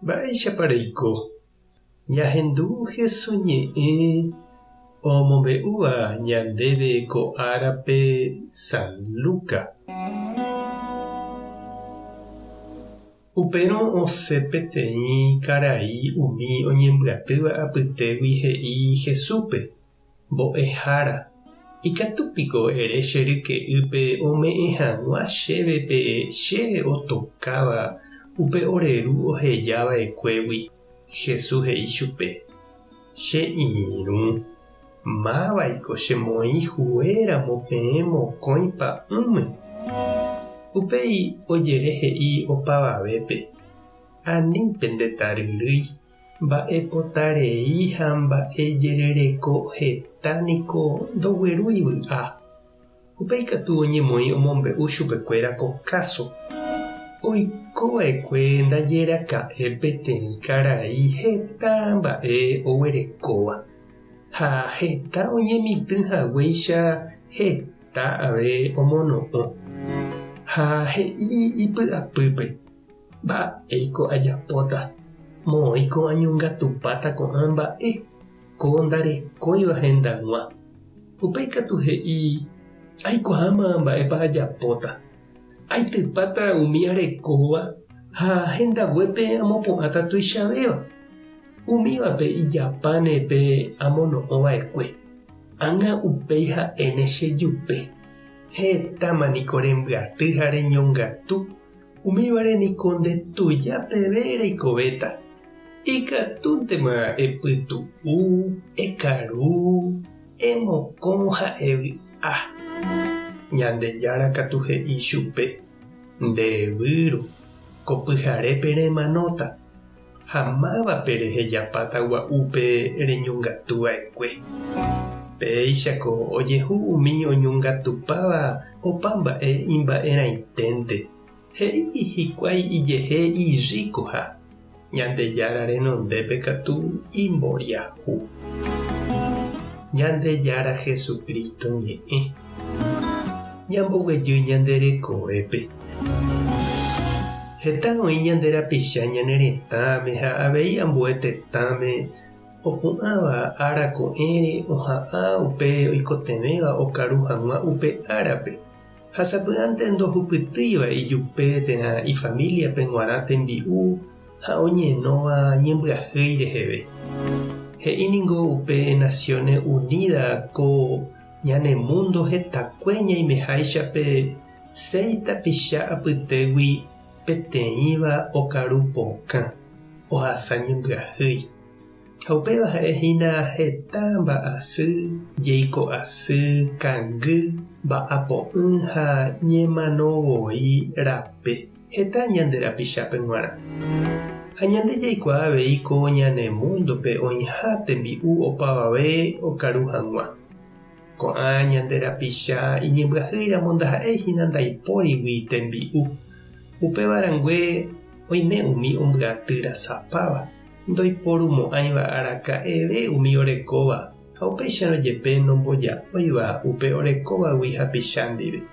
Mba'éichapareiko ñahendu hesoñe'ẽ omombe'úva ñandéve ko árape San Luka. Upérõ osẽ peteĩ karai umi oñembyatýva apytégui he'i Jesúspe: mbo'ehára, ikatúpiko ere che ryke'ýpe ome'ẽ hag̃ua chéve pe chéve otokáva upe oreru ohejava'ekuégui. Jesús he'i chupe: che irũ, mávaiko chemoĩ huéramo peẽ mokõi pa'ũme. Upéi ojere he'i opavavépe: anípe ndetaryrýi, mba'epotarei ha mba'ejerereko hetániko ndoguerúi vy'a. Upéi katu oñemoĩ omombe'u chupekuéra ko káso. Oikova'ekue ndajeraka'e peteĩ karai heta mba'e oguerekóva. Ha heta oñemitỹhaguéicha heta ave omono'õ. Ha he'i ipy'apýpe: mba'éiko ajapóta, moõiko añongatupáta ko'ã mba'e ko ndarekóiva hendag̃ua. Upéi katu he'i: aikuaáma mba'épa ajapóta, aitypáta umi arekóva ha hendaguépe amopu'ãta tuichavéva. Umívape ijapáne pe amono'õva'ekue. Ág̃a upéi ha'éne chejupe. Hétama niko rembyatý ha reñongatu. Umívare niko ndetuja peve reikovéta. Ikatúntema epytu'u, ekaru, emokõ ha evy'a. Ñandejára katu he'i chupe: ndevýru, ko pyharépe remanóta. Ha mávape rehejapáta gua'úpe reñongatuva'ekue. Péichako ojehu umi oñongatupáva opa mba'e imba'erãiténte. He'i hikuái ijehe iríkoha. Ñandejára renondépe katu imboriahu. Ñandejára Jesukristo ñe'ẽ ñamboguejy ñande rekovépe. Heta oĩ ñande rapicha ñane retãme ha avei ambue tetãme opu'ãva ára ko'ẽre oha'ã upe oikotevẽva okaru hag̃ua upe árape. Ha sapy'ánte ndohupytýiva ijupe térã ifamiliape g̃uarã tembi'u ha oñenóva ñembyahýi reheve. He'íningo upe Naciones Unidas ko ñanemundo hetakue ñaimeháichape 6 tapicha apytégui peteĩva okaru pokã ohasa ñembyahýi. Ha upéva ha'ehína heta mba'asy, jeiko'asy, kangy, mba'apo'ỹ ha ñemanovoi rape heta ñande rapichápe g̃uarã. Ha ñande jaikuaa avei ko ñanemúndope oĩha tembi'u opavave okaru hag̃ua. Ko'ã ñande rapicha iñembyahýiramo ndaha'éhina ndaipórigui tembi'u. Upevarangue oime umi ombyatýrasapáva. Ndoiporumo'ãiva araka'eve umi orekóva ha upéicharõ jepe nomboja'óiva upe orekóvagui hapicha ndive.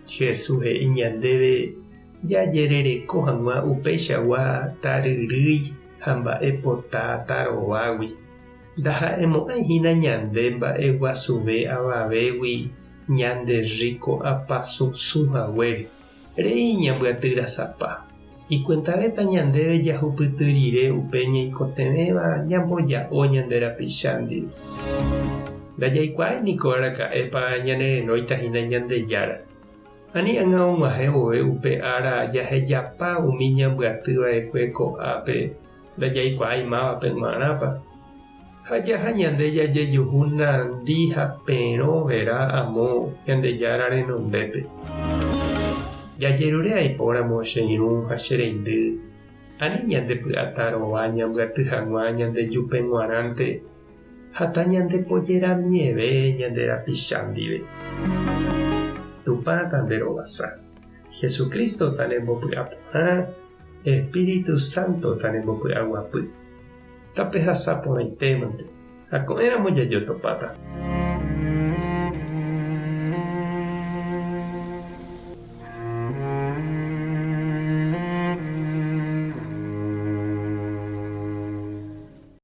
Jesús he'i ñandéve jajerereko hag̃ua upéichagua taryrýi ha mba'epota tarovágui. Ndaha'emo'ãihína ñande mba'e guasuve avavégui ñande ríko apasusuhaguére. Rey ñambyatýrasapa. Ikuentavéta ñandéve jahupyty rire upe ñaikotevẽva ñamboja'o ñande rapicha ndive. Ndajaikuáai niko araka'épa ñanerenóitahína Ñandejára. Ani ág̃a og̃uahẽ vove upe ára jahejapa umi ñambyatýva'ekue ko'ápe ndajaikuáai mávape g̃uarãpa. Ha jaha ñande jajejuhu nandi ha perõvera amo Ñandejára renondépe. Jajerure aipóramo che irũ ha che reindy. Ani ñandepy'atarova ñambyatý hag̃ua ñandejupe g̃uarãnte hata ñandepojéramieve ñande rapicha ndive. Tupã tanderovasa. Jesucristo tanembopy'aporã, Espíritu Santo tanembopy'aguapy. Tape hasapõitémante ha ko'ẽramo jajotopáta.